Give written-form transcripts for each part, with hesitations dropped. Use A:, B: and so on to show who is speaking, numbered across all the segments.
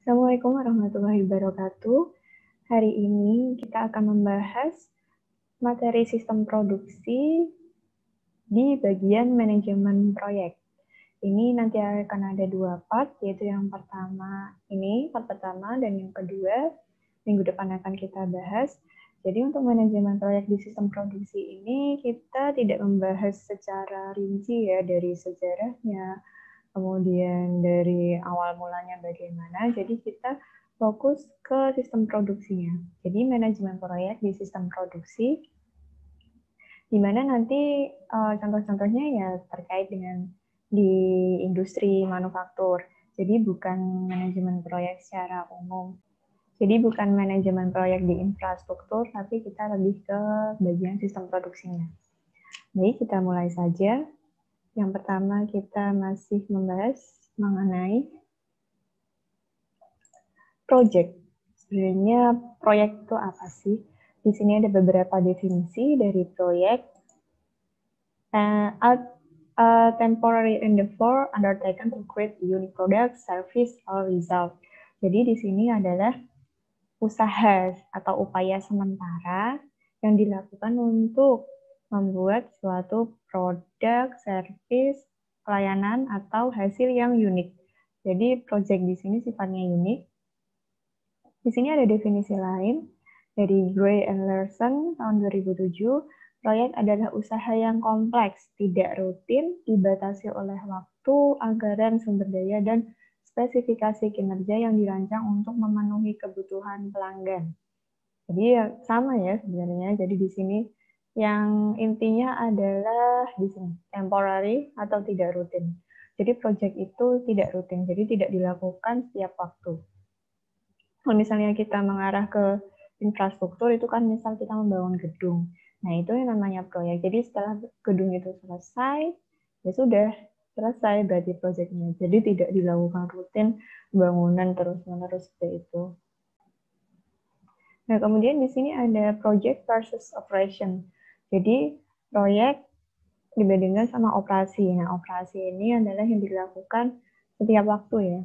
A: Assalamualaikum warahmatullahi wabarakatuh. Hari ini kita akan membahas materi sistem produksi di bagian manajemen proyek. Ini nanti akan ada dua part, yaitu yang pertama ini, part pertama, dan yang kedua minggu depan akan kita bahas. Jadi untuk manajemen proyek di sistem produksi ini kita tidak membahas secara rinci ya dari sejarahnya, kemudian dari awal mulanya bagaimana. Jadi kita fokus ke sistem produksinya. Jadi manajemen proyek di sistem produksi, di mana nanti contoh-contohnya ya terkait dengan di industri manufaktur. Jadi bukan manajemen proyek secara umum. Jadi bukan manajemen proyek di infrastruktur, tapi kita lebih ke bagian sistem produksinya. Baik, kita mulai saja. Yang pertama kita masih membahas mengenai project. Sebenarnya proyek itu apa sih? Di sini ada beberapa definisi dari proyek. A temporary endeavor undertaken to create unique product, service, or result. Jadi di sini adalah usaha atau upaya sementara yang dilakukan untuk membuat suatu produk, service, pelayanan, atau hasil yang unik. Jadi project di sini sifatnya unik. Di sini ada definisi lain dari Gray and Larson tahun 2007. Proyek adalah usaha yang kompleks, tidak rutin, dibatasi oleh waktu, anggaran, sumber daya, dan spesifikasi kinerja yang dirancang untuk memenuhi kebutuhan pelanggan. Jadi ya sama ya sebenarnya. Jadi di sini yang intinya adalah di sini temporary atau tidak rutin. Jadi project itu tidak rutin, jadi tidak dilakukan setiap waktu. Kalau misalnya kita mengarah ke infrastruktur itu kan misal kita membangun gedung. Nah, itu yang namanya proyek. Jadi setelah gedung itu selesai, ya sudah selesai berarti proyeknya. Jadi tidak dilakukan rutin bangunan terus-menerus seperti itu. Nah, kemudian di sini ada project versus operation. Jadi proyek dibandingkan sama operasi. Nah, operasi ini adalah yang dilakukan setiap waktu ya.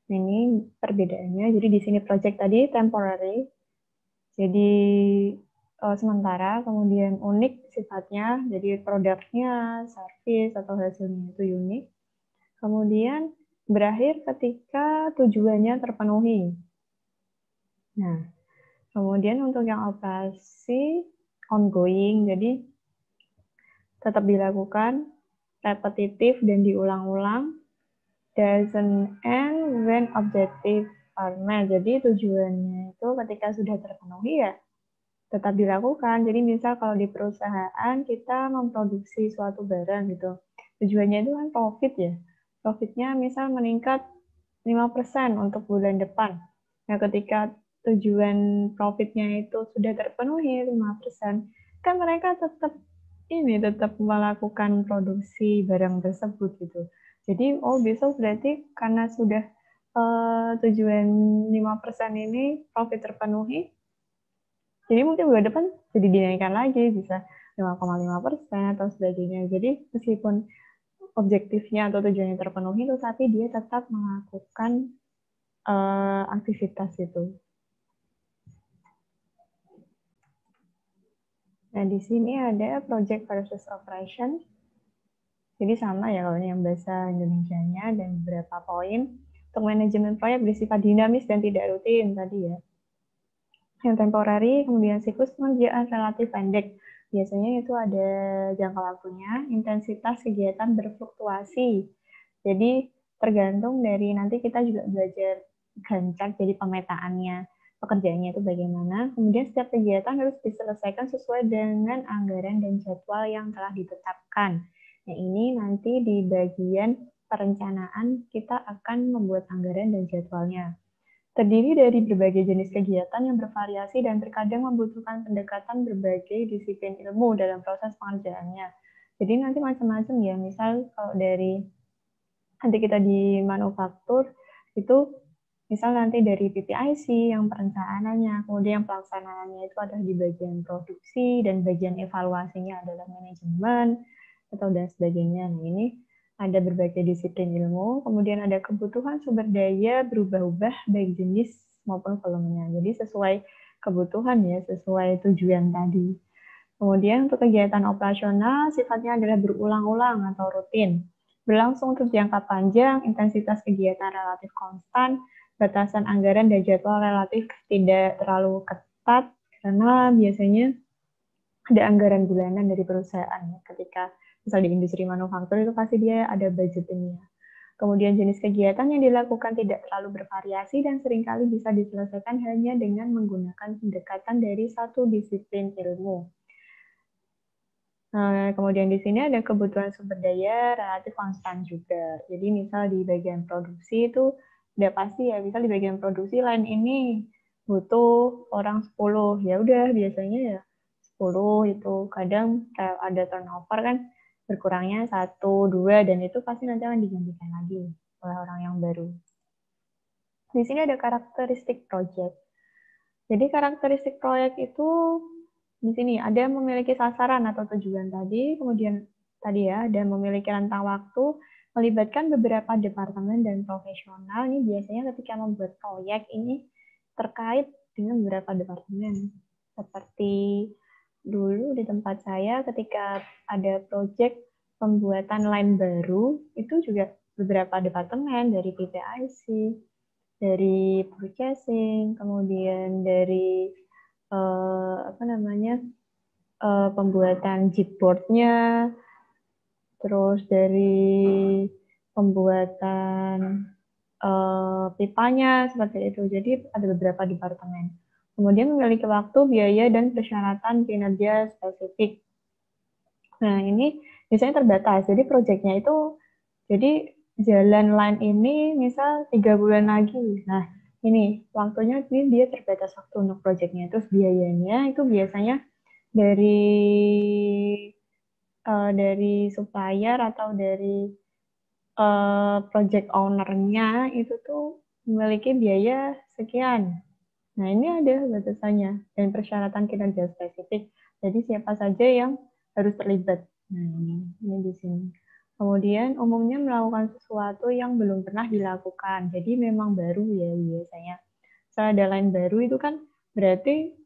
A: Nah, ini perbedaannya. Jadi di sini project tadi temporary, jadi sementara, kemudian unik sifatnya, jadi produknya, service atau hasilnya itu unik. Kemudian berakhir ketika tujuannya terpenuhi. Nah, kemudian untuk yang operasi ongoing, jadi tetap dilakukan, repetitif dan diulang-ulang, doesn't end when objective are met. Jadi tujuannya itu ketika sudah terpenuhi ya tetap dilakukan. Jadi misal kalau di perusahaan kita memproduksi suatu barang gitu, tujuannya itu kan profit ya. Profitnya misal meningkat 5% untuk bulan depan. Nah ketika tujuan profitnya itu sudah terpenuhi 5%, kan mereka tetap melakukan produksi barang tersebut gitu. Jadi besok berarti karena sudah tujuan 5% ini profit terpenuhi, jadi mungkin bulan depan jadi dinaikkan lagi, bisa 5,5% atau sebagainya. Jadi meskipun objektifnya atau tujuannya terpenuhi, tapi dia tetap melakukan aktivitas itu. Nah, di sini ada project versus operation. Jadi sama ya kalau ini yang bahasa Indonesianya dan beberapa poin. Untuk manajemen proyek bersifat dinamis dan tidak rutin tadi ya. Yang temporary, kemudian siklus pengerjaan relatif pendek. Biasanya itu ada jangka waktunya, intensitas kegiatan berfluktuasi. Jadi tergantung dari nanti kita juga belajar Gantt chart, jadi pemetaannya pekerjaannya itu bagaimana. Kemudian setiap kegiatan harus diselesaikan sesuai dengan anggaran dan jadwal yang telah ditetapkan. Nah ini nanti di bagian perencanaan kita akan membuat anggaran dan jadwalnya. Terdiri dari berbagai jenis kegiatan yang bervariasi dan terkadang membutuhkan pendekatan berbagai disiplin ilmu dalam proses pengerjaannya. Jadi nanti macam-macam ya, misal kalau dari nanti kita di manufaktur itu misal nanti dari PPIC yang perencanaannya, kemudian yang pelaksanaannya itu ada di bagian produksi dan bagian evaluasinya adalah manajemen atau dan sebagainya. Nah ini ada berbagai disiplin ilmu, kemudian ada kebutuhan sumber daya berubah-ubah baik jenis maupun volumenya. Jadi sesuai kebutuhan ya, sesuai tujuan tadi. Kemudian untuk kegiatan operasional sifatnya adalah berulang-ulang atau rutin. Berlangsung untuk jangka panjang, intensitas kegiatan relatif konstan, batasan anggaran dan jadwal relatif tidak terlalu ketat, karena biasanya ada anggaran bulanan dari perusahaan. Ketika misalnya di industri manufaktur itu pasti dia ada budgetingnya. Kemudian jenis kegiatan yang dilakukan tidak terlalu bervariasi dan seringkali bisa diselesaikan hanya dengan menggunakan pendekatan dari satu disiplin ilmu. Kemudian di sini ada kebutuhan sumber daya relatif konstan juga. Jadi misal di bagian produksi itu udah pasti ya, misal di bagian produksi line ini butuh orang 10, ya udah biasanya ya 10 itu. Kadang ada turnover kan, berkurangnya 1, 2, dan itu pasti nanti akan digantikan lagi oleh orang yang baru. Di sini ada karakteristik project. Jadi karakteristik proyek itu di sini ada memiliki sasaran atau tujuan tadi, kemudian tadi ya ada memiliki rentang waktu, melibatkan beberapa departemen dan profesional. Ini biasanya ketika membuat proyek ini terkait dengan beberapa departemen. Seperti dulu di tempat saya ketika ada proyek pembuatan line baru, itu juga beberapa departemen dari PPIC, dari purchasing, kemudian dari pembuatan chipboard-nya, terus dari pembuatan pipanya seperti itu. Jadi ada beberapa departemen. Kemudian memiliki waktu, biaya, dan persyaratan kinerja spesifik. Nah, ini biasanya terbatas. Jadi proyeknya itu, jadi jalan line ini misal 3 bulan lagi. Nah, ini waktunya ini dia terbatas waktu untuk proyeknya. Terus biayanya itu biasanya dari supplier atau dari project owner-nya itu tuh memiliki biaya sekian. Nah, ini ada batasannya dan persyaratan kinerja spesifik. Jadi siapa saja yang harus terlibat. Nah, ini di sini. Kemudian umumnya melakukan sesuatu yang belum pernah dilakukan. Jadi memang baru ya biasanya. Setelah ada line baru itu kan berarti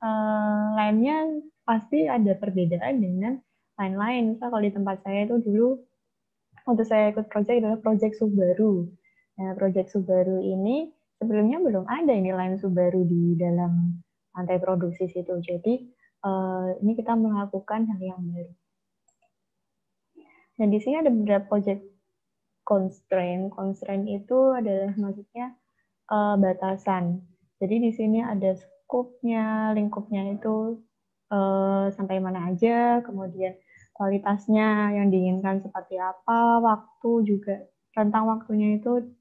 A: line-nya pasti ada perbedaan dengan line lain. Misal kalau di tempat saya itu dulu waktu saya ikut project adalah project Subaru. Nah, project Subaru ini sebelumnya belum ada ini line Subaru di dalam lantai produksi situ. Jadi ini kita melakukan hal yang baru. Nah, di sini ada beberapa project constraint. Constraint itu adalah maksudnya batasan. Jadi di sini ada scope-nya, lingkupnya itu sampai mana aja, kemudian kualitasnya yang diinginkan seperti apa, waktu juga, rentang waktunya itu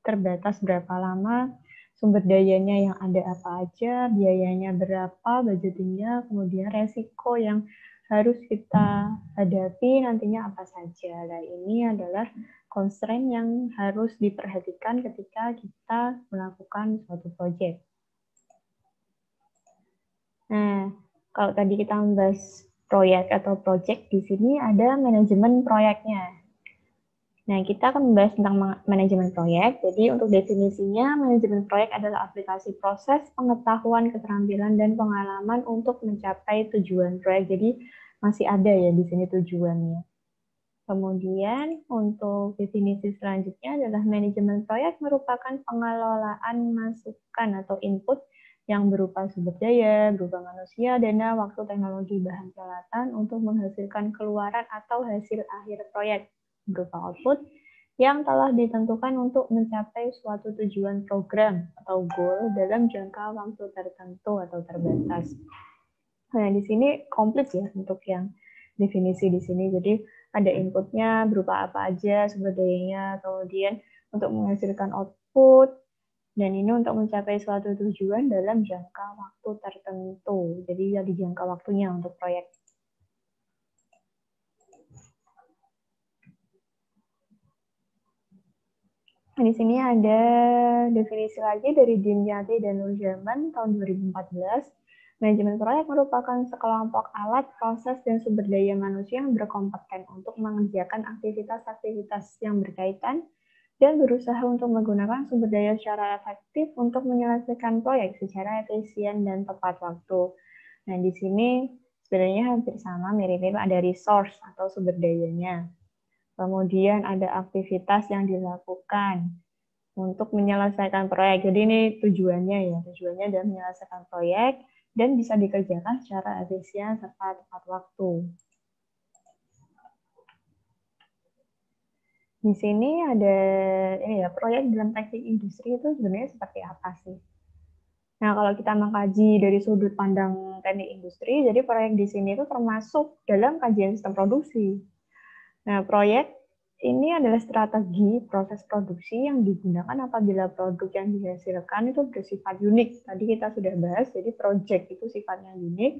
A: terbatas berapa lama, sumber dayanya yang ada apa aja, biayanya berapa, budgetingnya, kemudian resiko yang harus kita hadapi nantinya apa saja. Nah, ini adalah constraint yang harus diperhatikan ketika kita melakukan suatu project. Nah, kalau tadi kita membahas proyek atau project, di sini ada manajemen proyeknya. Nah, kita akan membahas tentang manajemen proyek. Jadi, untuk definisinya, manajemen proyek adalah aplikasi proses, pengetahuan, keterampilan, dan pengalaman untuk mencapai tujuan proyek. Jadi, masih ada ya di sini tujuannya. Kemudian, untuk definisi selanjutnya adalah manajemen proyek merupakan pengelolaan masukan atau input yang berupa sumber daya, berupa manusia, dana, waktu, teknologi, bahan peralatan untuk menghasilkan keluaran atau hasil akhir proyek berupa output yang telah ditentukan untuk mencapai suatu tujuan program atau goal dalam jangka waktu tertentu atau terbatas. Nah, di sini komplit ya untuk yang definisi di sini. Jadi ada inputnya berupa apa aja, sumber dayanya, kemudian untuk menghasilkan output, dan ini untuk mencapai suatu tujuan dalam jangka waktu tertentu. Jadi ada jangka waktunya untuk proyek. Di sini ada definisi lagi dari Dimyati dan Nurjaman tahun 2014. Manajemen proyek merupakan sekelompok alat, proses, dan sumber daya manusia yang berkompeten untuk mengerjakan aktivitas-aktivitas yang berkaitan dan berusaha untuk menggunakan sumber daya secara efektif untuk menyelesaikan proyek secara efisien dan tepat waktu. Nah, di sini sebenarnya hampir sama, mirip-mirip, ada resource atau sumber dayanya. Kemudian ada aktivitas yang dilakukan untuk menyelesaikan proyek. Jadi ini tujuannya adalah menyelesaikan proyek dan bisa dikerjakan secara efisien serta tepat waktu. Di sini ada proyek dalam teknik industri itu sebenarnya seperti apa sih? Nah, kalau kita mengkaji dari sudut pandang teknik industri, jadi proyek di sini itu termasuk dalam kajian sistem produksi. Nah, proyek ini adalah strategi proses produksi yang digunakan apabila produk yang dihasilkan itu bersifat unik. Tadi kita sudah bahas, jadi project itu sifatnya unik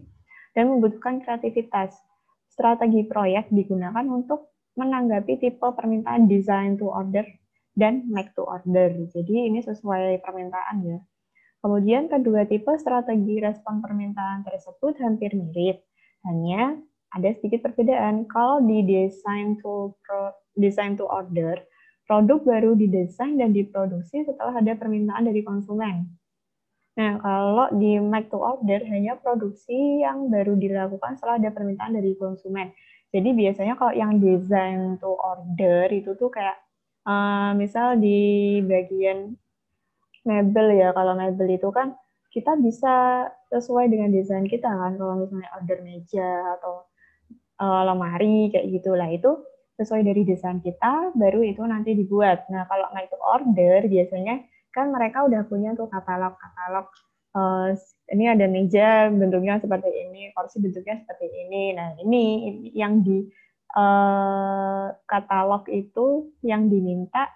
A: dan membutuhkan kreativitas. Strategi proyek digunakan untuk menanggapi tipe permintaan design to order dan make to order. Jadi ini sesuai permintaan ya. Kemudian kedua tipe strategi respon permintaan tersebut hampir mirip, hanya ada sedikit perbedaan. Kalau di design to order, produk baru didesain dan diproduksi setelah ada permintaan dari konsumen. Nah, kalau di make to order hanya produksi yang baru dilakukan setelah ada permintaan dari konsumen. Jadi biasanya kalau yang design to order itu tuh kayak misal di bagian mebel ya, kalau mebel itu kan kita bisa sesuai dengan desain kita kan, kalau misalnya order meja atau lemari kayak gitulah, itu sesuai dari desain kita baru itu nanti dibuat. Nah, kalau make to order biasanya kan mereka udah punya tuh katalog ini ada meja bentuknya seperti ini, kursi bentuknya seperti ini. Nah, ini yang di katalog itu yang diminta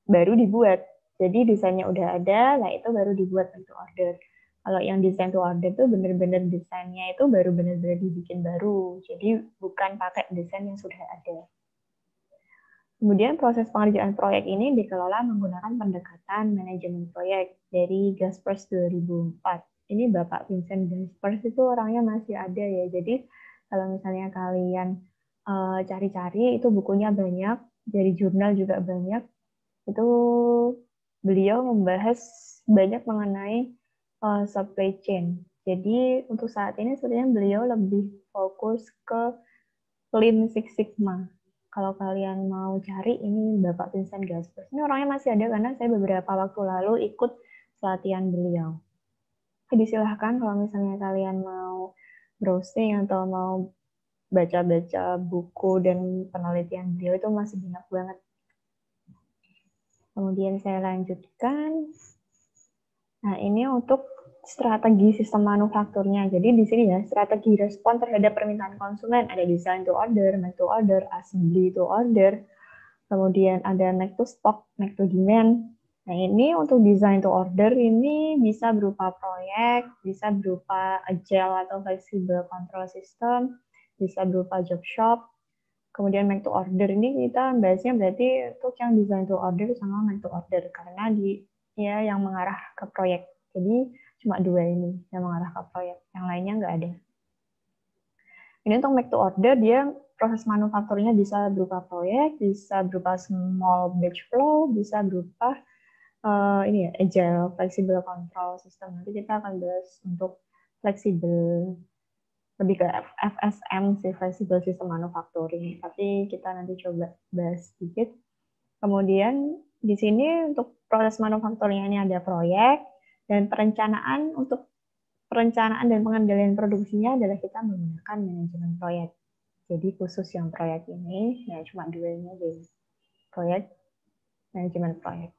A: baru dibuat. Jadi desainnya udah ada, nah itu baru dibuat untuk order. Kalau yang desain to order itu benar-benar desainnya itu baru benar-benar dibikin baru. Jadi bukan pakai desain yang sudah ada. Kemudian proses pengerjaan proyek ini dikelola menggunakan pendekatan manajemen proyek dari Gaspers 2004. Ini Bapak Vincent Gaspers itu orangnya masih ada ya. Jadi kalau misalnya kalian cari-cari itu bukunya banyak, dari jurnal juga banyak. Itu beliau membahas banyak mengenai supply chain. Jadi untuk saat ini sebenarnya beliau lebih fokus ke Lean Six Sigma. Kalau kalian mau cari, ini Bapak Vincent Gaspers. Ini orangnya masih ada karena saya beberapa waktu lalu ikut pelatihan beliau. Jadi silahkan kalau misalnya kalian mau browsing atau mau baca-baca buku dan penelitian beliau, itu masih banyak banget. Kemudian saya lanjutkan. Nah, ini untuk strategi sistem manufakturnya. Jadi di sini ya, strategi respon terhadap permintaan konsumen. Ada design to order, make to order, assembly to order. Kemudian ada make to stock, make to demand. Nah, ini untuk design to order ini bisa berupa proyek, bisa berupa agile atau flexible control system, bisa berupa job shop. Kemudian make to order ini kita bahasnya berarti untuk yang design to order sama make to order karena yang mengarah ke proyek. Jadi cuma dua ini yang mengarah ke proyek, yang lainnya nggak ada. Ini untuk make to order dia proses manufakturnya bisa berupa proyek, bisa berupa small batch flow, bisa berupa agile flexible control system. Nanti kita akan bahas untuk flexible, lebih ke FSM sih, flexible system manufacturing. Tapi kita nanti coba bahas sedikit. Kemudian di sini untuk proses manufakturnya ini ada proyek dan perencanaan. Untuk perencanaan dan pengendalian produksinya adalah kita menggunakan manajemen proyek. Jadi khusus yang proyek ini ya cuma dua ini aja, proyek, manajemen proyek.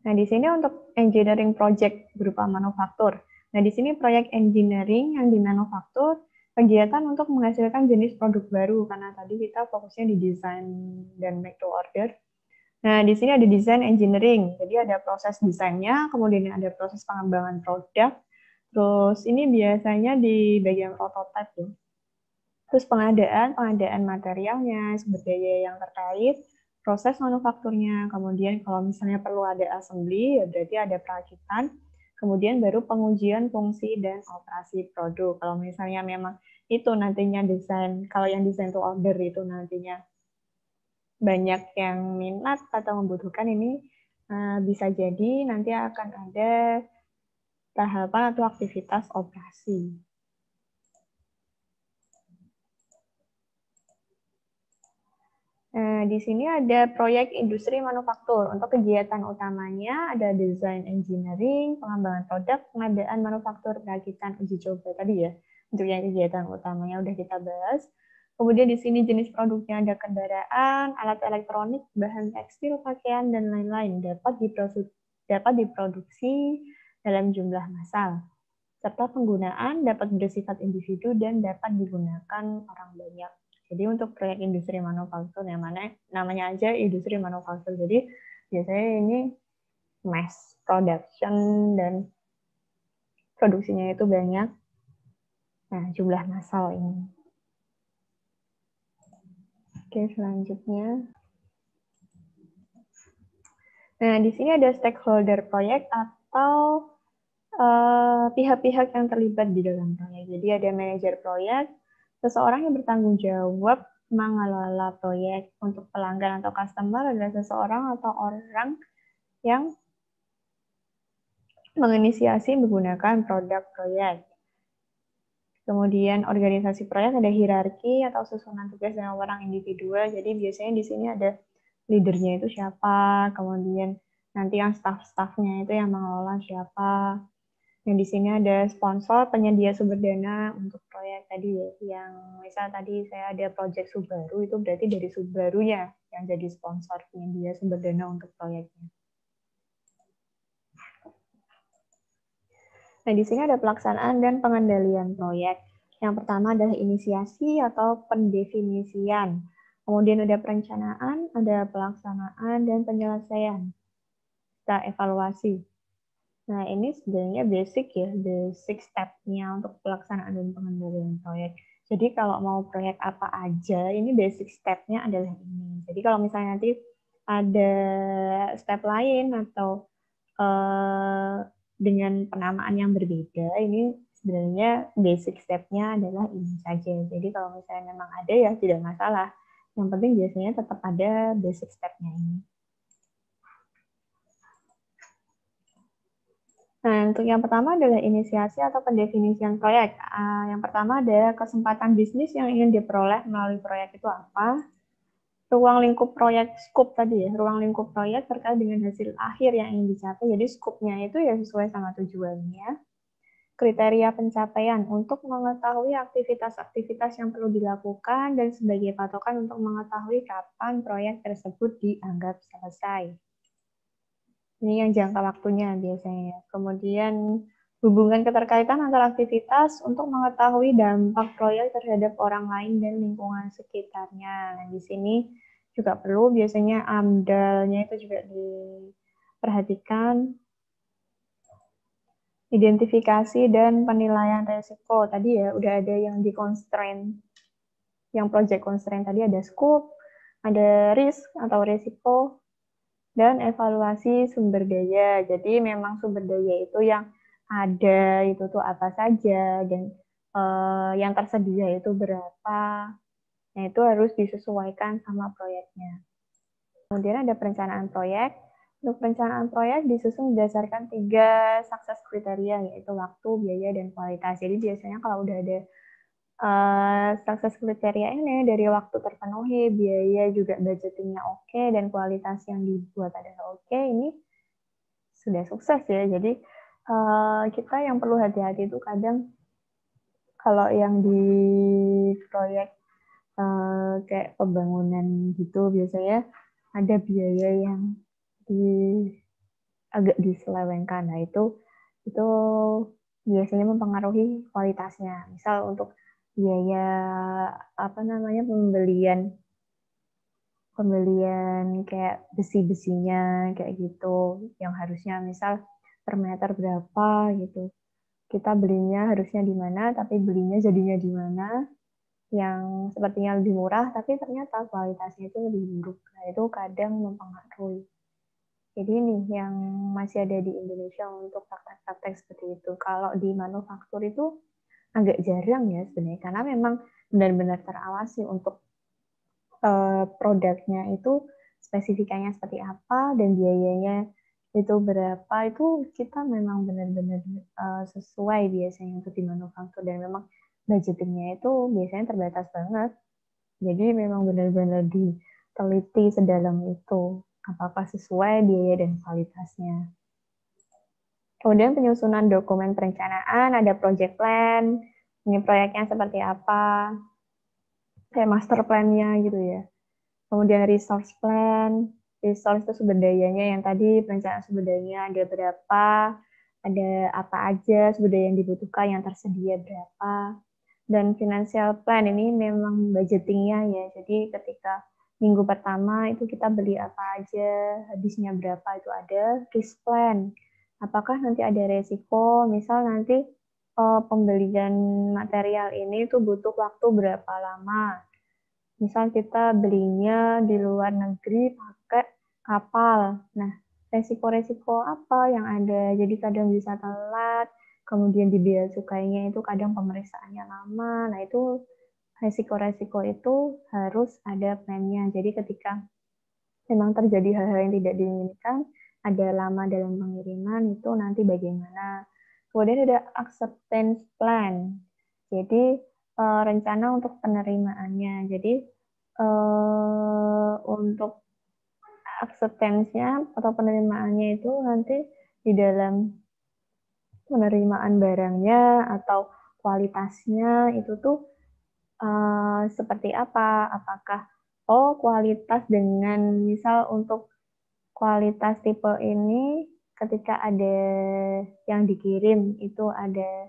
A: Nah, di sini untuk engineering project berupa manufaktur. Nah, di sini proyek engineering yang di manufaktur, kegiatan untuk menghasilkan jenis produk baru, karena tadi kita fokusnya di desain dan make to order. Nah, di sini ada design engineering, jadi ada proses desainnya, kemudian ada proses pengembangan produk, terus ini biasanya di bagian prototype ya. Terus pengadaan materialnya, sumber daya yang terkait, proses manufakturnya, kemudian kalau misalnya perlu ada assembly, ya berarti ada perakitan, Kemudian baru pengujian fungsi dan operasi produk. Kalau misalnya memang itu nantinya desain, kalau yang desain to order itu nantinya banyak yang minat atau membutuhkan, ini bisa jadi nanti akan ada tahapan atau aktivitas operasi. Di sini ada proyek industri manufaktur. Untuk kegiatan utamanya ada desain engineering, pengembangan produk, pengadaan manufaktur, perakitan, uji coba tadi ya. Untuk yang kegiatan utamanya udah kita bahas. Kemudian di sini jenis produknya ada kendaraan, alat elektronik, bahan tekstil, pakaian, dan lain-lain dapat diproduksi dalam jumlah massal. Serta penggunaan dapat bersifat individu dan dapat digunakan orang banyak. Jadi untuk proyek industri manufaktur yang namanya aja industri manufaktur. Jadi biasanya ini mass production dan produksinya itu banyak. Nah, jumlah massal ini. Oke, selanjutnya. Nah, di sini ada stakeholder proyek atau pihak-pihak yang terlibat di dalam proyek. Jadi ada manajer proyek, seseorang yang bertanggung jawab mengelola proyek. Untuk pelanggan atau customer adalah seseorang atau orang yang menginisiasi menggunakan produk proyek. Kemudian organisasi proyek ada hierarki atau susunan tugas dengan orang individual. Jadi biasanya di sini ada leadernya itu siapa, kemudian nanti yang staff-staffnya itu yang mengelola siapa. Yang di sini ada sponsor, penyedia sumber dana untuk proyek tadi ya. Yang misal tadi saya ada proyek Subaru, itu berarti dari Subaru ya yang jadi sponsor penyedia sumber dana untuk proyeknya. Nah, di sini ada pelaksanaan dan pengendalian proyek. Yang pertama adalah inisiasi atau pendefinisian. Kemudian ada perencanaan, ada pelaksanaan, dan penyelesaian. Kita evaluasi. Nah, ini sebenarnya basic ya, basic step-nya untuk pelaksanaan dan pengendalian proyek. Jadi kalau mau proyek apa aja, ini basic step-nya adalah ini. Jadi kalau misalnya nanti ada step lain atau dengan penamaan yang berbeda, ini sebenarnya basic step-nya adalah ini saja. Jadi kalau misalnya memang ada ya tidak masalah. Yang penting biasanya tetap ada basic step-nya ini. Nah, untuk yang pertama adalah inisiasi atau pendefinisian proyek. Yang pertama ada kesempatan bisnis yang ingin diperoleh melalui proyek itu apa. Ruang lingkup proyek, scope tadi ya, ruang lingkup proyek terkait dengan hasil akhir yang ingin dicapai. Jadi scope-nya itu ya sesuai sama tujuannya. Kriteria pencapaian untuk mengetahui aktivitas-aktivitas yang perlu dilakukan dan sebagai patokan untuk mengetahui kapan proyek tersebut dianggap selesai. Ini yang jangka waktunya biasanya. Kemudian hubungan keterkaitan antara aktivitas untuk mengetahui dampak proyek terhadap orang lain dan lingkungan sekitarnya. Nah, di sini juga perlu biasanya AMDAL-nya itu juga diperhatikan. Identifikasi dan penilaian resiko. Tadi ya udah ada yang di constraint. Yang project constraint tadi ada scope, ada risk atau resiko, dan evaluasi sumber daya. Jadi memang sumber daya itu yang ada itu tuh apa saja dan yang tersedia itu berapa. Nah, itu harus disesuaikan sama proyeknya. Kemudian ada perencanaan proyek. Untuk perencanaan proyek disusun berdasarkan 3 sukses kriteria, yaitu waktu, biaya, dan kualitas. Jadi biasanya kalau udah ada sukses kriteria ini dari waktu terpenuhi, biaya juga budgetingnya oke, dan kualitas yang dibuat adalah oke, ini sudah sukses ya. Jadi kita yang perlu hati-hati itu kadang kalau yang di proyek kayak pembangunan gitu biasanya ada biaya yang agak diselewengkan. Nah, itu biasanya mempengaruhi kualitasnya. Misal untuk biaya pembelian kayak besi-besinya kayak gitu yang harusnya misal per meter berapa gitu. Kita belinya harusnya di mana tapi belinya jadinya di mana yang sepertinya lebih murah tapi ternyata kualitasnya itu lebih buruk. Nah, itu kadang mempengaruhi. Jadi ini yang masih ada di Indonesia untuk praktek-praktek seperti itu. Kalau di manufaktur itu agak jarang ya sebenarnya, karena memang benar-benar terawasi untuk produknya itu spesifikasinya seperti apa dan biayanya itu berapa, itu kita memang benar-benar sesuai biasanya untuk di manufaktur, dan memang budgetingnya itu biasanya terbatas banget. Jadi memang benar-benar diteliti sedalam itu apakah sesuai biaya dan kualitasnya. Kemudian penyusunan dokumen perencanaan, ada project plan, ini proyeknya seperti apa, kayak master plan-nya gitu ya. Kemudian resource plan, resource itu sumber dayanya yang tadi perencanaan sumber dayanya ada berapa, ada apa aja sumber daya yang dibutuhkan, yang tersedia berapa. Dan financial plan ini memang budgetingnya ya, jadi ketika minggu pertama itu kita beli apa aja, habisnya berapa itu ada. Risk plan, apakah nanti ada resiko, misal nanti pembelian material ini itu butuh waktu berapa lama. Misal kita belinya di luar negeri pakai kapal. Nah, resiko-resiko apa yang ada? Jadi kadang bisa telat, kemudian di bea cukainya itu kadang pemeriksaannya lama. Nah, itu resiko-resiko itu harus ada plan-nya. Jadi ketika memang terjadi hal-hal yang tidak diinginkan, ada lama dalam pengiriman, itu nanti bagaimana. Kemudian ada acceptance plan. Jadi rencana untuk penerimaannya. Jadi untuk acceptance-nya atau penerimaannya itu nanti di dalam penerimaan barangnya atau kualitasnya itu tuh seperti apa? Apakah kualitas dengan misal untuk kualitas tipe ini ketika ada yang dikirim itu ada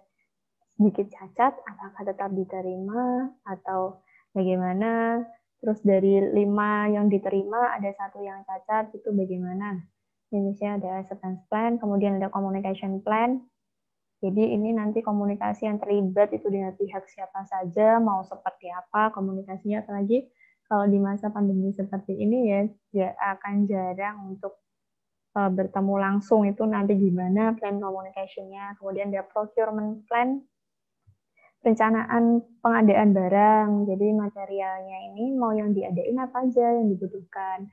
A: sedikit cacat, apakah tetap diterima atau bagaimana? Terus dari 5 yang diterima ada 1 yang cacat, itu bagaimana? Indonesia ada acceptance plan, kemudian ada communication plan. Jadi ini nanti komunikasi yang terlibat itu dengan pihak siapa saja, mau seperti apa komunikasinya, apalagi kalau di masa pandemi seperti ini ya akan jarang untuk bertemu langsung, itu nanti gimana plan communication-nya. Kemudian ada procurement plan, perencanaan pengadaan barang. Jadi materialnya ini mau yang diadain apa aja yang dibutuhkan.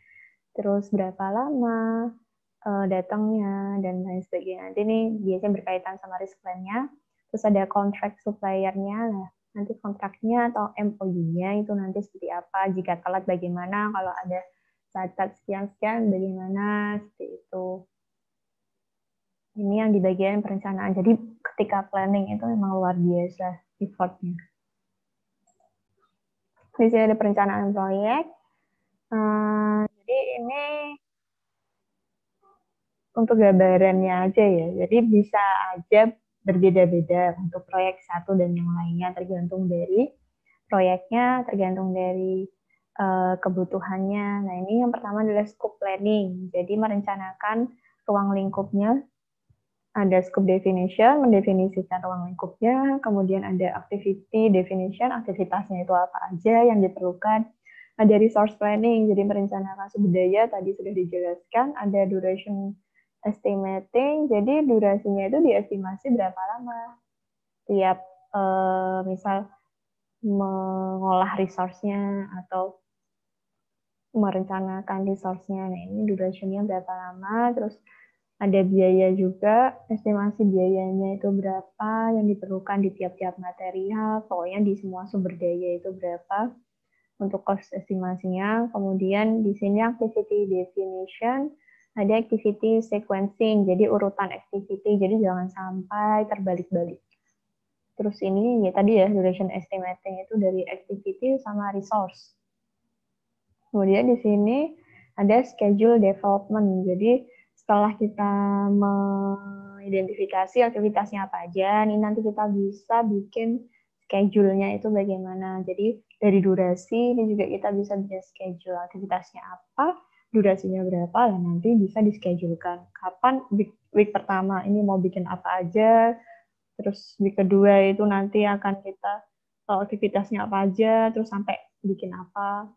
A: Terus berapa lama datangnya dan lain sebagainya. Nanti ini biasanya berkaitan sama risk plan-nya. Terus ada kontrak supplier-nya. Nah, nanti kontraknya atau MOU-nya itu nanti seperti apa. Jika telat bagaimana, kalau ada catat sekian-sekian bagaimana, seperti itu. Ini yang di bagian perencanaan. Jadi ketika planning itu memang luar biasa effortnya. Di sini ada perencanaan proyek. Jadi ini untuk gambarannya aja ya. Jadi bisa aja berbeda-beda untuk proyek satu dan yang lainnya, tergantung dari proyeknya, tergantung dari kebutuhannya. Nah, ini yang pertama adalah scope planning. Jadi merencanakan ruang lingkupnya. Ada scope definition, mendefinisikan ruang lingkupnya, kemudian ada activity definition, aktivitasnya itu apa aja yang diperlukan. Ada resource planning, jadi merencanakan sumber daya, tadi sudah dijelaskan. Ada duration estimating, jadi durasinya itu diestimasi berapa lama. Tiap misal mengolah resource-nya atau merencanakan resource-nya. Nah, ini durasinya berapa lama, terus ada biaya juga, estimasi biayanya itu berapa yang diperlukan di tiap-tiap material, pokoknya di semua sumber daya itu berapa untuk cost estimasinya. Kemudian di sini activity definition, ada activity sequencing, jadi urutan activity, jadi jangan sampai terbalik-balik. Terus ini ya tadi ya, duration estimating itu dari activity sama resource. Kemudian di sini ada schedule development, jadi setelah kita mengidentifikasi aktivitasnya apa aja, nih nanti kita bisa bikin schedule-nya itu bagaimana. Jadi dari durasi ini juga kita bisa bikin schedule aktivitasnya apa, durasinya berapa, dan nanti bisa dischedulekan. Kapan week pertama ini mau bikin apa aja, terus week kedua itu nanti akan kita aktivitasnya apa aja, terus sampai bikin apa.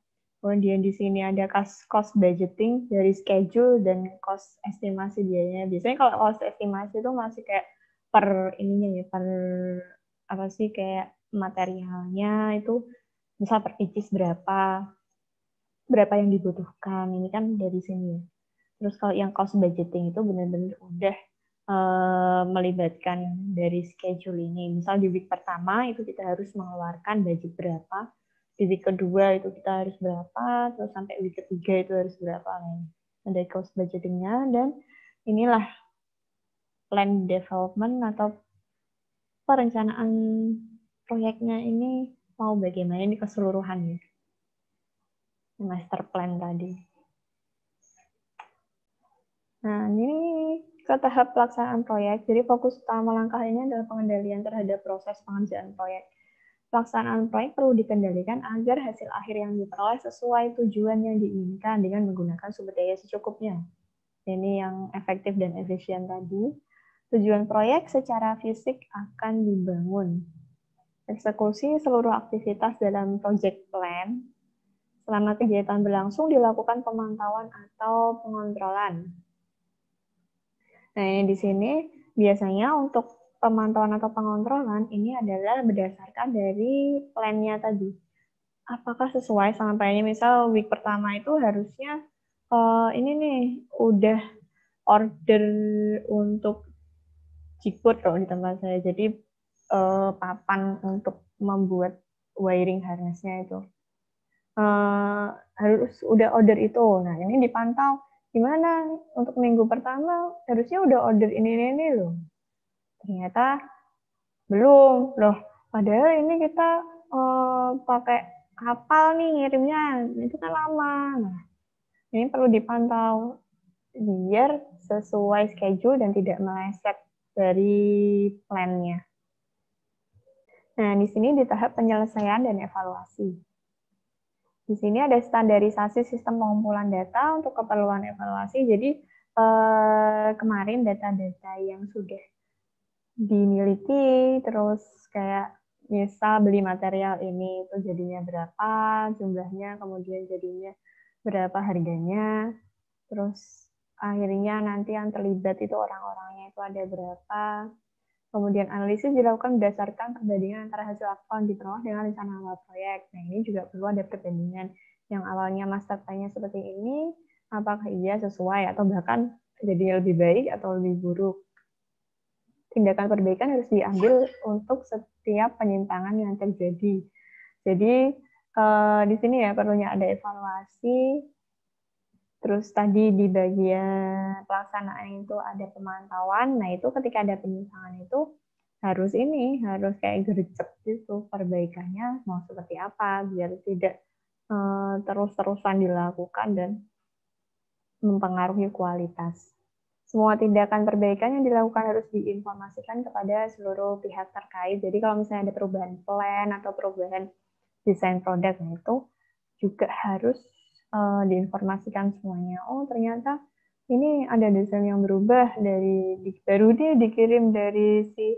A: Kemudian di sini ada cost budgeting dari schedule dan cost estimasi biayanya. Biasanya kalau cost estimasi itu masih kayak per ininya ya, per apa sih kayak materialnya itu misal per pieces berapa yang dibutuhkan. Ini kan dari sini ya. Terus kalau yang cost budgeting itu benar-benar udah melibatkan dari schedule ini. Misal di week pertama itu kita harus mengeluarkan budget berapa, di week kedua itu kita harus berapa, terus sampai week ketiga itu harus berapa. Ada cost budgetingnya dan inilah plan development atau perencanaan proyeknya ini mau bagaimana ini keseluruhannya. Master plan tadi. Nah, ini ke tahap pelaksanaan proyek. Jadi fokus utama langkah ini adalah pengendalian terhadap proses pengerjaan proyek. Pelaksanaan proyek perlu dikendalikan agar hasil akhir yang diperoleh sesuai tujuan yang diinginkan dengan menggunakan sumber daya secukupnya. Ini yang efektif dan efisien tadi. Tujuan proyek secara fisik akan dibangun. Eksekusi seluruh aktivitas dalam project plan. Selama kegiatan berlangsung dilakukan pemantauan atau pengontrolan. Nah, ini di sini biasanya untuk pemantauan atau pengontrolan ini adalah berdasarkan dari plan-nya tadi. Apakah sesuai sama plan-nya? Misal week pertama itu harusnya ini nih udah order untuk jikut kalau di tempat saya. Jadi papan untuk membuat wiring harnessnya itu harus udah order itu. Nah, ini dipantau gimana untuk minggu pertama harusnya udah order ini loh. Ternyata belum loh. Padahal ini kita pakai kapal nih ngirimnya, itu kan lama. Nah, ini perlu dipantau biar sesuai schedule dan tidak meleset dari plan-nya. Nah, di sini di tahap penyelesaian dan evaluasi. Di sini ada standarisasi sistem pengumpulan data untuk keperluan evaluasi. Jadi kemarin data-data yang sudah dimiliki, terus kayak misal beli material ini itu jadinya berapa jumlahnya, kemudian jadinya berapa harganya, terus akhirnya nanti yang terlibat itu orang-orangnya itu ada berapa. Kemudian analisis dilakukan berdasarkan perbandingan antara hasil aktual diperoleh dengan rencana awal proyek. Nah, ini juga perlu ada perbandingan yang awalnya master plan-nya seperti ini, apakah iya sesuai atau bahkan jadi lebih baik atau lebih buruk. Tindakan perbaikan harus diambil untuk setiap penyimpangan yang terjadi. Jadi di sini ya perlunya ada evaluasi. Terus tadi di bagian pelaksanaan itu ada pemantauan. Nah, itu ketika ada penyimpangan itu harus kayak gercep gitu perbaikannya mau seperti apa biar tidak terus-terusan dilakukan dan mempengaruhi kualitas. Semua tindakan perbaikan yang dilakukan harus diinformasikan kepada seluruh pihak terkait. Jadi kalau misalnya ada perubahan plan atau perubahan desain produk, nah itu juga harus diinformasikan semuanya. Oh, ternyata ini ada desain yang berubah baru dia dikirim dari si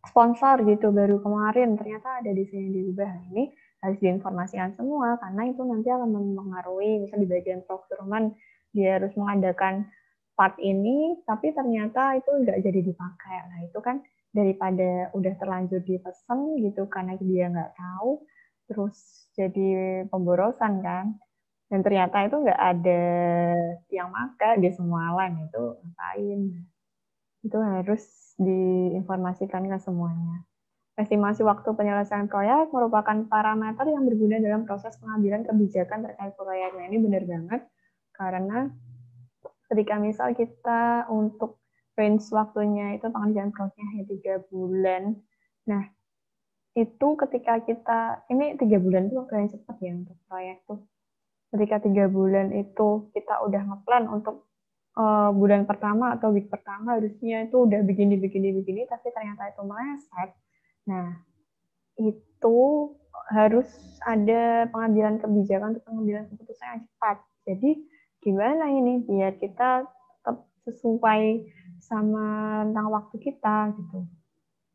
A: sponsor gitu baru kemarin ternyata ada desain yang diubah. Nah, ini harus diinformasikan semua karena itu nanti akan mempengaruhi misal di bagian procurement dia harus mengadakan part ini tapi ternyata itu nggak jadi dipakai. Nah, itu kan daripada udah terlanjur dipesan gitu karena dia nggak tahu terus jadi pemborosan kan dan ternyata itu nggak ada yang pakai di semua line itu ngapain. Itu harus diinformasikan ke semuanya. Estimasi waktu penyelesaian proyek merupakan parameter yang berguna dalam proses pengambilan kebijakan terkait proyek. Nah, ini benar banget karena ketika misal kita untuk range waktunya itu pengerjaan proyeknya hanya 3 bulan. Nah, itu ketika ini 3 bulan itu waktu yang cepat ya untuk proyek tuh. Ketika 3 bulan itu kita udah ngeplan untuk bulan pertama atau week pertama harusnya itu udah begini, tapi ternyata itu meleset. Nah, itu harus ada pengambilan kebijakan untuk pengambilan keputusan yang cepat. Jadi, gimana ini biar kita tetap sesuai sama tentang waktu kita gitu.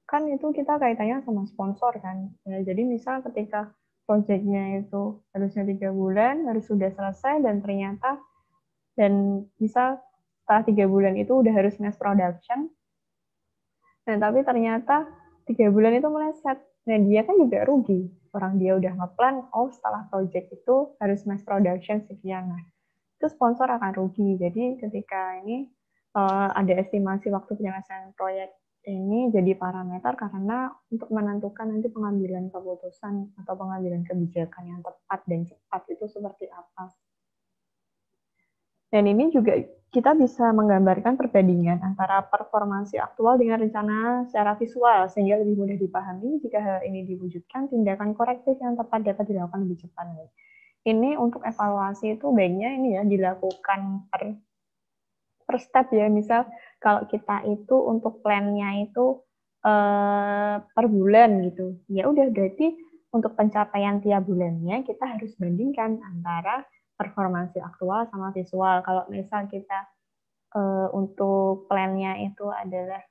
A: Kan itu kita kaitannya sama sponsor kan. Ya, jadi misal ketika proyeknya itu harusnya 3 bulan, harus sudah selesai, dan ternyata dan bisa setelah 3 bulan itu udah harus mass production. Nah, tapi ternyata 3 bulan itu meleset. Nah, dia kan juga rugi. Orang dia udah ngeplan, oh setelah project itu harus mass production sekian. Nah, itu sponsor akan rugi. Jadi ketika ini ada estimasi waktu penyelesaian proyek ini jadi parameter karena untuk menentukan nanti pengambilan keputusan atau pengambilan kebijakan yang tepat dan cepat itu seperti apa. Dan ini juga kita bisa menggambarkan perbandingan antara performansi aktual dengan rencana secara visual, sehingga lebih mudah dipahami jika hal ini diwujudkan, tindakan korektif yang tepat dapat dilakukan lebih cepat. Ini untuk evaluasi itu baiknya ini ya dilakukan per step ya. Misal kalau kita itu untuk plan-nya itu per bulan gitu. Ya udah berarti untuk pencapaian tiap bulannya kita harus bandingkan antara performansi aktual sama visual. Kalau misal kita untuk plan-nya itu adalah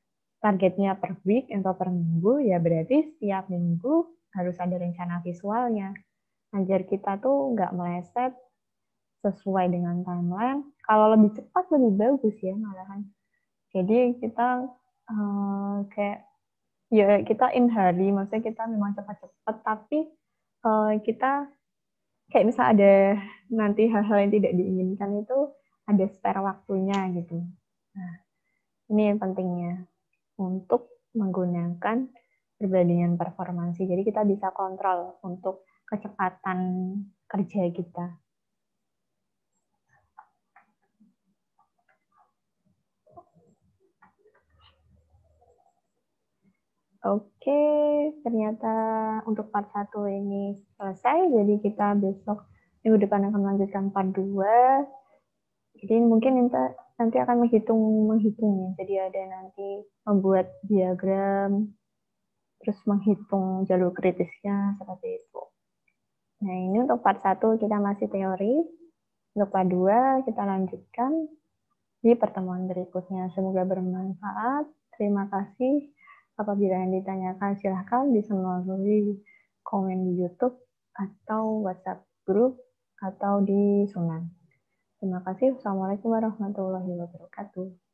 A: targetnya per week atau per minggu, ya berarti setiap minggu harus ada rencana visualnya. Agar kita tuh nggak meleset sesuai dengan timeline. Kalau lebih cepat lebih bagus ya malahan. Jadi kita kayak ya kita in hari, maksudnya kita memang cepat-cepat, tapi kita kayak misal ada nanti hal-hal yang tidak diinginkan itu ada spare waktunya gitu. Nah, ini yang pentingnya untuk menggunakan perbandingan performansi. Jadi kita bisa kontrol untuk kecepatan kerja kita. Oke, ternyata untuk part 1 ini selesai, jadi kita besok minggu depan akan melanjutkan part 2. Jadi mungkin nanti akan menghitungnya. Jadi ada nanti membuat diagram, terus menghitung jalur kritisnya, seperti itu. Nah, ini untuk part 1 kita masih teori. Untuk part 2 kita lanjutkan di pertemuan berikutnya. Semoga bermanfaat. Terima kasih. Apabila yang ditanyakan, silahkan bisa melalui komen di YouTube atau WhatsApp grup atau di Sunan. Terima kasih. Wassalamualaikum warahmatullahi wabarakatuh.